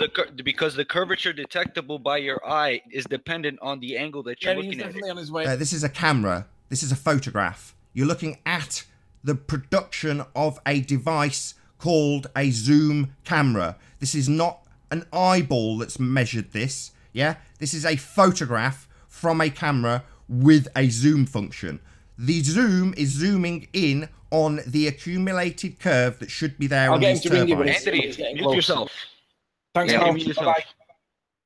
the curvature detectable by your eye is dependent on the angle that you're looking at. On his way. This is a camera. This is a photograph. You're looking at the production of a device called a zoom camera. This is not an eyeball that's measured this. Yeah, this is a photograph from a camera with a zoom function. The zoom is zooming in on the accumulated curve that should be there on these turbines. Anthony, mute yourself. Thanks, Bye-bye.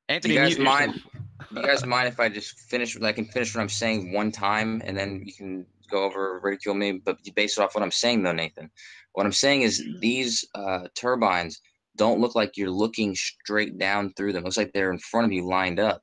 Anthony, do you guys mind if I just finish? I can finish what I'm saying one time, and then you can go over ridicule me. But you base it off what I'm saying, though, Nathan. What I'm saying is these turbines, don't look like you're looking straight down through them. It looks like they're in front of you, lined up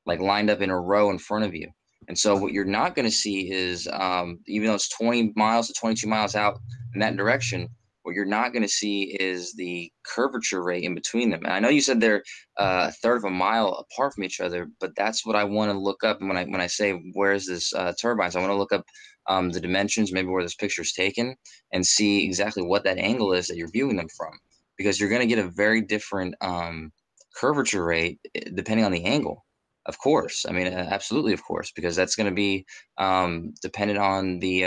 in a row in front of you. And so what you're not going to see is, even though it's 20 miles to 22 miles out in that direction, what you're not going to see is the curvature rate in between them. And I know you said they're a third of a mile apart from each other, but that's what I want to look up. And when I say where's this turbines, I want to look up the dimensions, maybe where this picture is taken, and see exactly what that angle is that you're viewing them from, because you're going to get a very different curvature rate depending on the angle. Of course, I mean, absolutely, of course, because that's going to be dependent on the,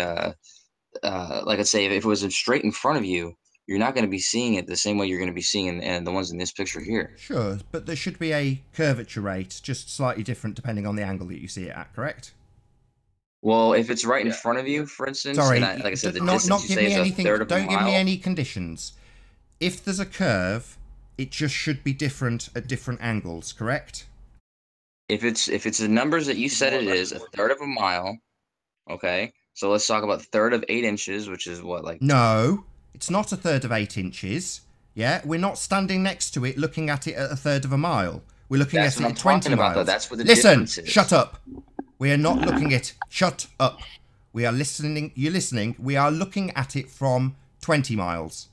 like I say, if it was straight in front of you, you're not going to be seeing it the same way you're going to be seeing in the ones in this picture here. Sure, but there should be a curvature rate, just slightly different depending on the angle that you see it at, correct? Well, if it's right in front of you, for instance, sorry, and like I said, the not distance you give say me is anything. a third of a Don't give mile. me any conditions. If there's a curve, it just should be different at different angles, correct? If it's the numbers that you said it is, a third of a mile, okay? So let's talk about third of 8 inches, which is what, like... No, it's not a third of 8 inches. Yeah, we're not standing next to it looking at it at a third of a mile. We're looking at it at 20 miles. Though. That's what the Listen, difference is. shut up. We are not looking at... Shut up. We are listening. You're listening. We are looking at it from 20 miles.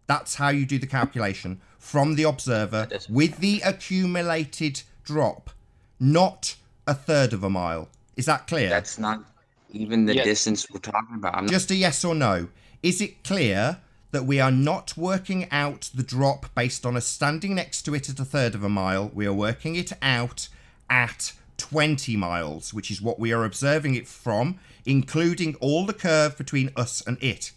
That's how you do the calculation. From the observer with the accumulated drop. Not a third of a mile. Is that clear? That's not even the distance we're talking about. Just a yes or no. Is it clear that we are not working out the drop based on us standing next to it at a third of a mile? We are working it out at 20 miles, which is what we are observing it from, including all the curve between us and it.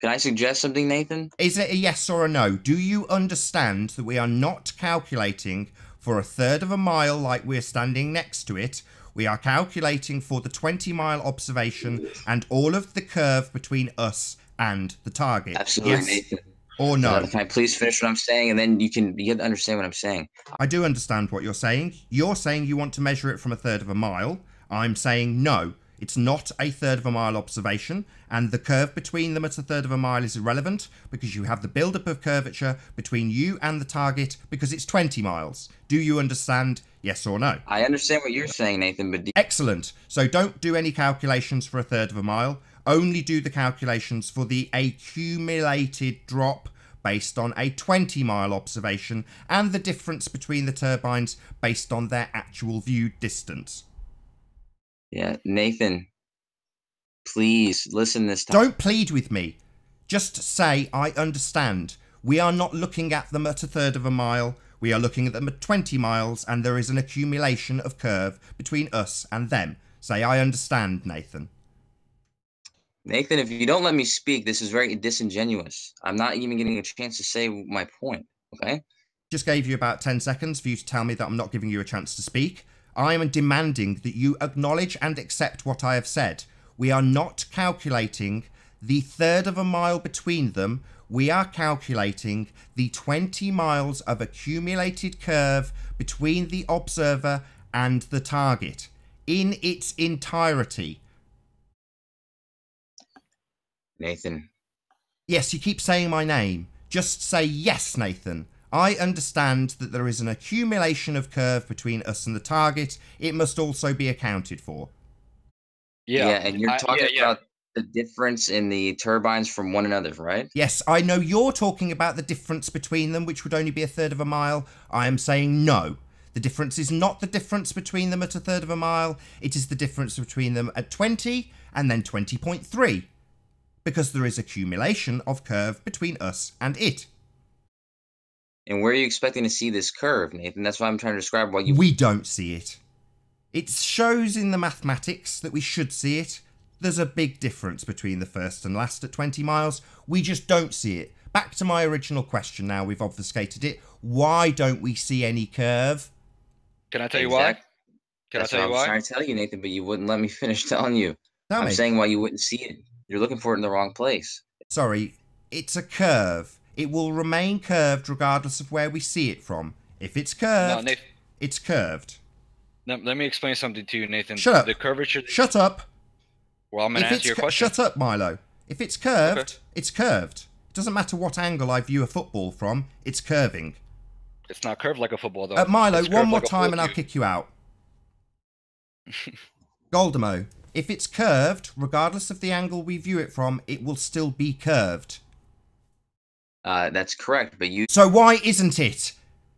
Can I suggest something, Nathan? Is it a yes or a no? Do you understand that we are not calculating for a third of a mile like we're standing next to it? We are calculating for the 20-mile observation and all of the curve between us and the target. Absolutely, yes Nathan. Or no? Can I please finish what I'm saying, and then you get to understand what I'm saying. I do understand what you're saying. You're saying you want to measure it from a third of a mile. I'm saying no. It's not a third of a mile observation, and the curve between them at a third of a mile is irrelevant because you have the build-up of curvature between you and the target because it's 20 miles. Do you understand? Yes or no? I understand what you're saying, Nathan, but... Excellent. So don't do any calculations for a third of a mile. Only do the calculations for the accumulated drop based on a 20-mile observation and the difference between the turbines based on their actual viewed distance. Yeah, Nathan, please listen this time. Don't plead with me. Just say, I understand. We are not looking at them at a third of a mile. We are looking at them at 20 miles, and there is an accumulation of curve between us and them. Say, I understand, Nathan. Nathan, if you don't let me speak, this is very disingenuous. I'm not even getting a chance to say my point, okay? Just gave you about 10 seconds for you to tell me that I'm not giving you a chance to speak. I am demanding that you acknowledge and accept what I have said. We are not calculating the third of a mile between them. We are calculating the 20 miles of accumulated curve between the observer and the target in its entirety. Nathan. Yes, you keep saying my name. Just say yes, Nathan. I understand that there is an accumulation of curve between us and the target. It must also be accounted for. Yeah, and you're talking about the difference in the turbines from one another, right? Yes, I know you're talking about the difference between them, which would only be a third of a mile. I am saying no. The difference is not the difference between them at a third of a mile. It is the difference between them at 20 and then 20.3. Because there is accumulation of curve between us and it. And where are you expecting to see this curve, Nathan? That's why I'm trying to describe why you... We don't see it. It shows in the mathematics that we should see it. There's a big difference between the first and last at 20 miles. We just don't see it. Back to my original question now. We've obfuscated it. Why don't we see any curve? Can I tell you why? That's what I was trying to tell you, Nathan, but you wouldn't let me finish telling you. I'm saying why you wouldn't see it. You're looking for it in the wrong place. Sorry, it's a curve. It will remain curved regardless of where we see it from. If it's curved, no, Nathan, it's curved. Let me explain something to you, Nathan. Shut up. The curvature... Shut up. Well, I'm going to answer your question. Shut up, Milo. If it's curved, okay. It's curved. It Doesn't matter what angle I view a football from, it's curving. It's not curved like a football, though. Milo, It's one curved more like a time and pool I'll kick you out. Goldemo, if it's curved, regardless of the angle we view it from, it will still be curved. That's correct, but you... So why isn't it?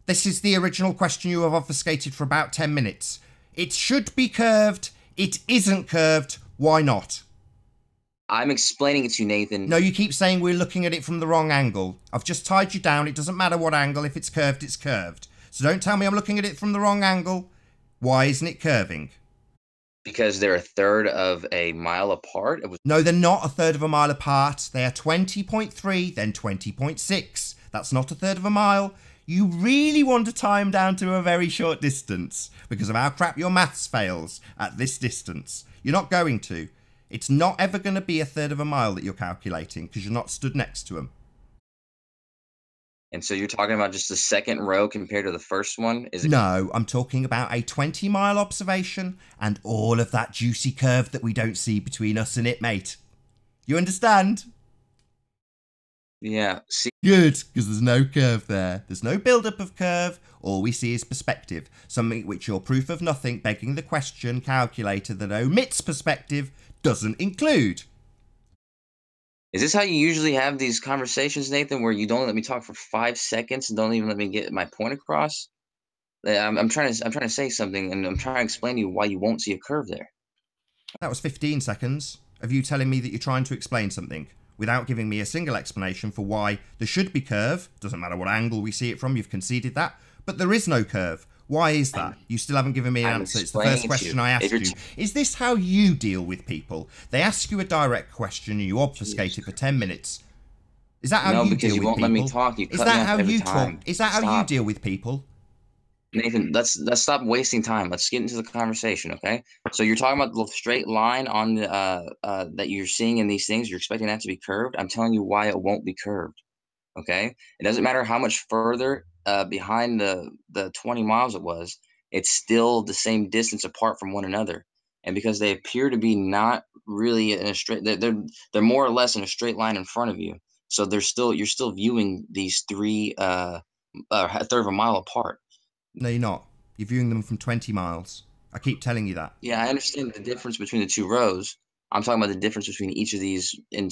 This is the original question you have obfuscated for about 10 minutes. It should be curved. It isn't curved. Why not? I'm explaining it to you, Nathan. No, you keep saying we're looking at it from the wrong angle. I've just tied you down. It doesn't matter what angle. If it's curved, it's curved. So don't tell me I'm looking at it from the wrong angle. Why isn't it curving? Because they're a third of a mile apart. No, they're not a third of a mile apart. They are 20.3, then 20.6. That's not a third of a mile. You really want to tie them down to a very short distance because of how crap your maths fails at this distance. You're not going to. It's not ever going to be a third of a mile that you're calculating because you're not stood next to them. And so you're talking about just the second row compared to the first one? No, I'm talking about a 20-mile observation and all of that juicy curve that we don't see between us and it, mate. You understand? Yeah. See. Good, because there's no curve there. There's no build-up of curve. All we see is perspective, something which your proof of nothing begging the question calculator that omits perspective doesn't include. Is this how you usually have these conversations, Nathan, where you don't let me talk for 5 seconds and don't even let me get my point across? I'm trying to say something, and I'm trying to explain to you why you won't see a curve there. That was 15 seconds of you telling me that you're trying to explain something without giving me a single explanation for why there should be curve. Doesn't matter what angle we see it from, you've conceded that. But there is no curve. Why is that? You still haven't given me an answer. It's the first question I asked you. Is this how you deal with people? They ask you a direct question and you obfuscate it for 10 minutes. Is that how you deal with people? No, because you won't let me talk. You cut me off every time. Talk? Is that how you deal with people? Nathan, let's stop wasting time. Let's get into the conversation, okay? So you're talking about the straight line on the, that you're seeing in these things. You're expecting that to be curved. I'm telling you why it won't be curved, okay? It doesn't matter how much further behind the 20 miles it was. It's still the same distance apart from one another. And because they appear to be not really in a straight, they're more or less in a straight line in front of you. So you're still viewing these three a third of a mile apart. No, you're not. You're viewing them from 20 miles. I keep telling you that. Yeah, I understand the difference between the two rows. I'm talking about the difference between each of these in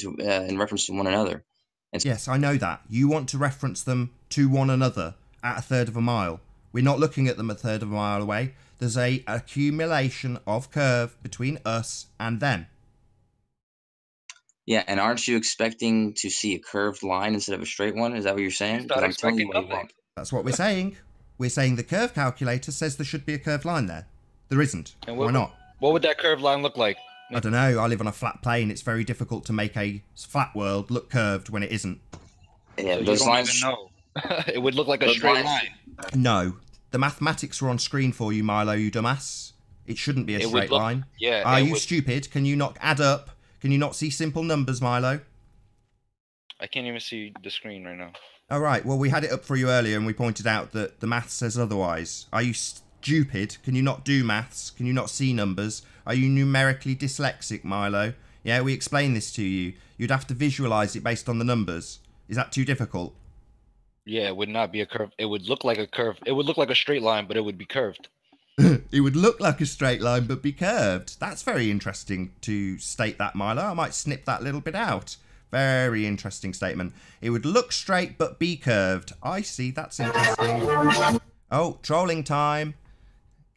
reference to one another. And yes, I know that. You want to reference them to one another at a third of a mile. We're not looking at them a third of a mile away. There's a accumulation of curve between us and them. Yeah, and aren't you expecting to see a curved line instead of a straight one? Is that what you're saying? Not expecting nothing. That's what we're saying. We're saying the curve calculator says there should be a curved line there. There isn't. And why not? What would that curved line look like? I don't know. I live on a flat plane. It's very difficult to make a flat world look curved when it isn't. Yeah, so those lines. Even know. It would look like a straight line. No. The mathematics are on screen for you, Milo, you dumbass. It shouldn't be a straight line. Yeah. Are you stupid? Can you not add up? Can you not see simple numbers, Milo? I can't even see the screen right now. All right. Well, we had it up for you earlier and we pointed out that the math says otherwise. Are you stupid? Can you not do maths? Can you not see numbers? Are you numerically dyslexic, Milo? Yeah, we explained this to you. You'd have to visualize it based on the numbers. Is that too difficult? Yeah, it would not be a curve. It would look like a curve. It would look like a straight line, but it would be curved. It would look like a straight line, but be curved. That's very interesting to state that, Milo. I might snip that little bit out. Very interesting statement. It would look straight, but be curved. I see. That's interesting. Oh, trolling time.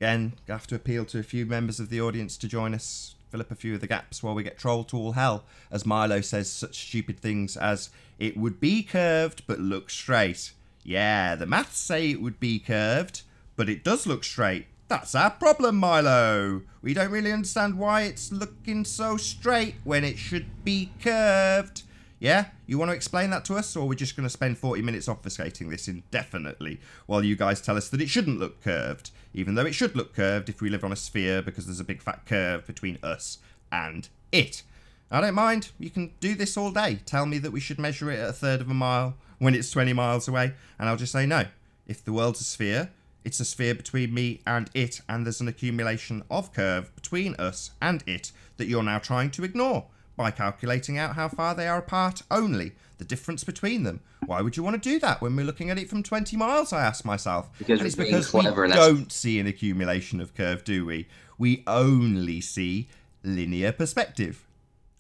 Again, I have to appeal to a few members of the audience to join us, fill up a few of the gaps while we get trolled to all hell, as Milo says such stupid things as, it would be curved, but look straight. Yeah, the maths say it would be curved, but it does look straight. That's our problem, Milo. We don't really understand why it's looking so straight when it should be curved. Yeah? You want to explain that to us, or we're just going to spend 40 minutes obfuscating this indefinitely while you guys tell us that it shouldn't look curved, even though it should look curved if we live on a sphere because there's a big fat curve between us and it. I don't mind. You can do this all day. Tell me that we should measure it at a third of a mile when it's 20 miles away, and I'll just say no. If the world's a sphere, it's a sphere between me and it, and there's an accumulation of curve between us and it that you're now trying to ignore by calculating out how far they are apart only, the difference between them. Why would you want to do that when we're looking at it from 20 miles, I ask myself. Because and it's because we don't see an accumulation of curve, do we? We only see linear perspective,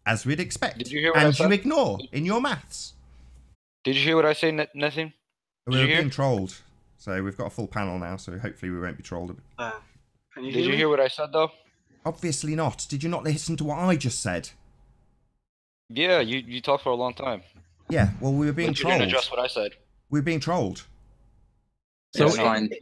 as we'd expect. Did you hear what I and said? you ignore in your maths. Did you hear what I say, Nathan? We're being trolled. So we've got a full panel now, so hopefully we won't be trolled. Did you hear what I said, though? Obviously not. Did you not listen to what I just said? Yeah, you talked for a long time. Yeah, well, we were being But you trolled. didn't address what I said. We were being trolled. So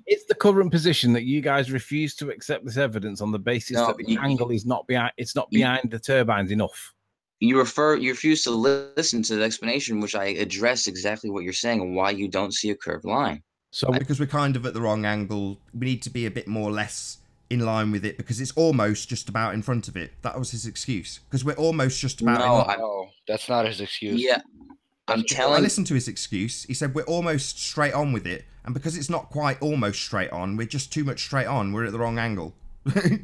it's the current position that you guys refuse to accept this evidence on the basis that the angle is not behind. It's not behind the turbines enough. You refuse to listen to the explanation, which I address exactly what you're saying and why you don't see a curved line. So because we're kind of at the wrong angle, we need to be a bit more less in line with it because it's almost just about in front of it. That was his excuse. Because we're almost just about. No, that's not his excuse. Yeah, I listened to his excuse. He said we're almost straight on with it, and because it's not quite almost straight on, we're just too much straight on. We're at the wrong angle.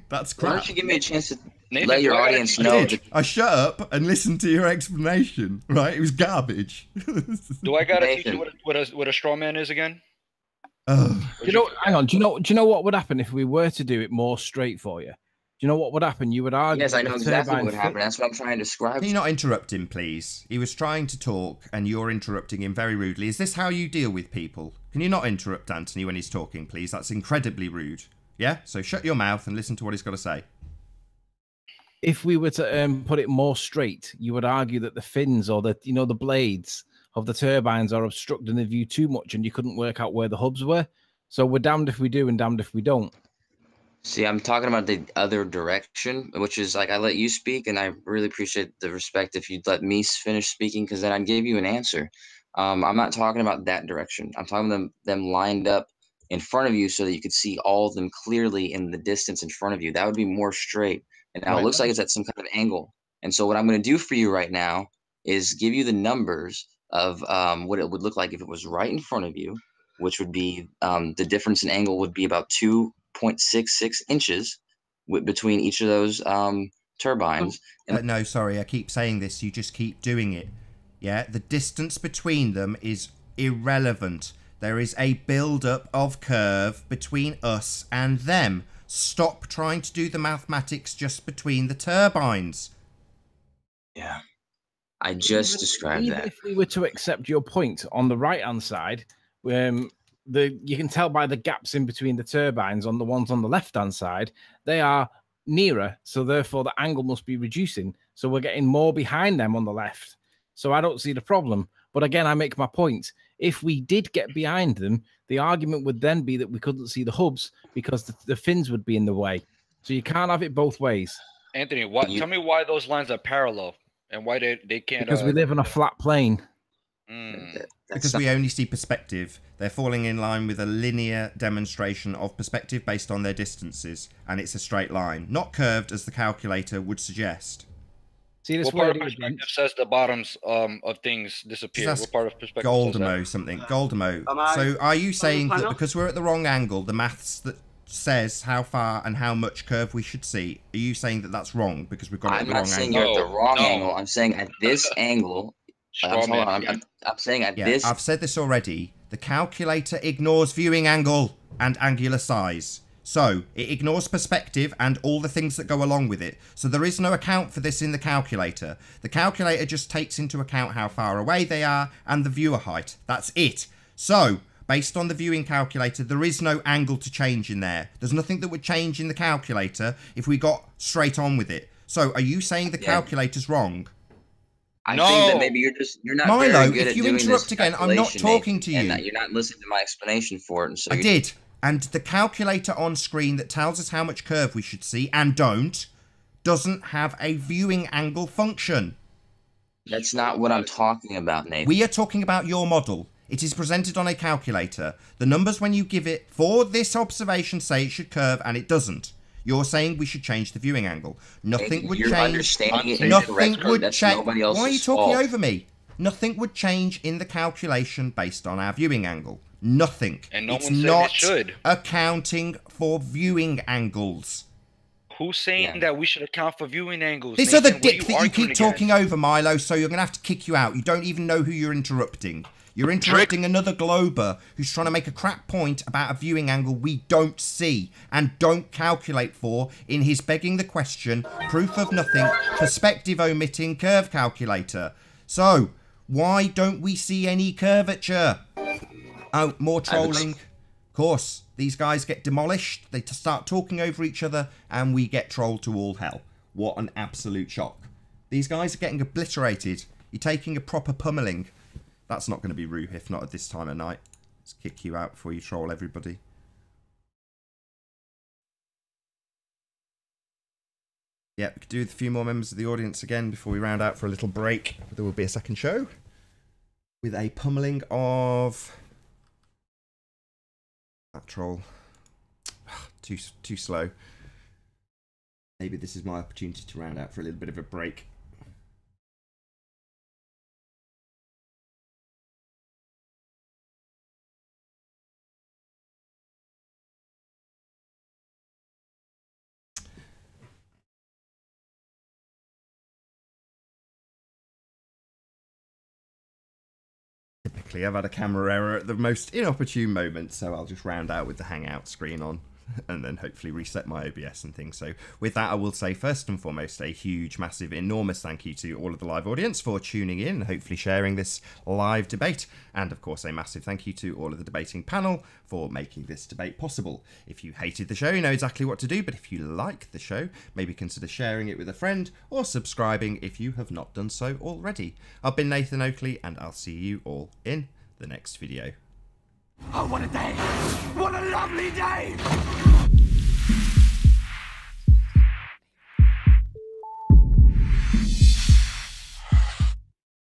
That's crap. Why don't you give me a chance to Nathan, let your audience know? I shut up and listened to your explanation. Right? It was garbage. Do I gotta teach you what a straw man is again? Hang on. Do you know what would happen if we were to do it more straight for you? Do you know what would happen? You would argue. Yes, I know exactly what would happen. That's what I'm trying to describe. Can you not interrupt him, please? He was trying to talk, and you're interrupting him very rudely. Is this how you deal with people? Can you not interrupt Anthony when he's talking, please? That's incredibly rude. Yeah? So shut your mouth and listen to what he's got to say. If we were to put it more straight, you would argue that the fins or the blades of the turbines are obstructing the view too much, and you couldn't work out where the hubs were. So we're damned if we do and damned if we don't. See, I'm talking about the other direction, which is like I let you speak, and I really appreciate the respect if you'd let me finish speaking, because then I'd give you an answer. I'm not talking about that direction. I'm talking about them lined up in front of you so that you could see all of them clearly in the distance in front of you. That would be more straight. And now it looks like it's at some kind of angle. And so what I'm going to do for you right now is give you the numbers of what it would look like if it was right in front of you, which would be the difference in angle would be about 2.66 inches between each of those turbines. No, sorry, I keep saying this. You just keep doing it. Yeah, the distance between them is irrelevant. There is a build-up of curve between us and them. Stop trying to do the mathematics just between the turbines. Yeah, I just described that. If we were to accept your point on the right-hand side, you can tell by the gaps in between the turbines on the ones on the left-hand side, they are nearer, so therefore the angle must be reducing. So we're getting more behind them on the left. So I don't see the problem. But again, I make my point. If we did get behind them, the argument would then be that we couldn't see the hubs because the fins would be in the way. So you can't have it both ways. Anthony, tell me why those lines are parallel and why they can't. Because we live on a flat plane. Because we only see perspective. They're falling in line with a linear demonstration of perspective based on their distances, and it's a straight line, not curved as the calculator would suggest. See, this what part of perspective says the bottoms of things disappear? What part of perspective Goldemo something. Goldemo. So are you saying that because we're at the wrong angle, the maths that says how far and how much curve we should see, are you saying that that's wrong because we've got it at the wrong angle? I'm not saying you're at the wrong angle. I'm saying at this angle. I'm saying at this. I've said this already. The calculator ignores viewing angle and angular size. So it ignores perspective and all the things that go along with it. So there is no account for this in the calculator. The calculator just takes into account how far away they are and the viewer height. That's it. So based on the viewing calculator, there is no angle to change in there. There's nothing that would change in the calculator if we got straight on with it. So are you saying the calculator's wrong? I think that maybe you're not Milo, very good if at you doing interrupt this again, I'm not talking to you. And that you're not listening to my explanation for it. And so I did. And the calculator on screen that tells us how much curve we should see and don't doesn't have a viewing angle function. That's not what I'm talking about, Nathan. We are talking about your model. It is presented on a calculator. The numbers when you give it for this observation say it should curve and it doesn't. You're saying we should change the viewing angle. Nothing would change. Nothing would change. Why are you talking over me? Nothing would change in the calculation based on our viewing angle. Nothing. And no it's one said not it should. accounting for viewing angles. Who's saying that we should account for viewing angles? This Nathan, other dick that you keep talking over, Milo, so you're going to have to kick you out. You don't even know who you're interrupting. You're interrupting another Glober who's trying to make a crap point about a viewing angle we don't see and don't calculate for in his begging the question, proof of nothing, perspective omitting curve calculator. So, why don't we see any curvature? Oh, more trolling. Of course, these guys get demolished. They start talking over each other and we get trolled to all hell. What an absolute shock. These guys are getting obliterated. You're taking a proper pummeling. That's not going to be Ruhif, not at this time of night. Let's kick you out before you troll everybody. Yeah, we could do with a few more members of the audience again before we round out for a little break. There will be a second show with a pummeling of that troll. Too slow. Maybe this is my opportunity to round out for a little bit of a break. Typically, I've had a camera error at the most inopportune moment, so I'll just round out with the Hangout screen on and then hopefully reset my OBS and things. So with that, I will say first and foremost a huge, massive, enormous thank you to all of the live audience for tuning in and hopefully sharing this live debate. And of course, a massive thank you to all of the debating panel for making this debate possible. If you hated the show, you know exactly what to do, but if you like the show, maybe consider sharing it with a friend or subscribing if you have not done so already. I've been Nathan Oakley, and I'll see you all in the next video. Oh, what a day! What a lovely day!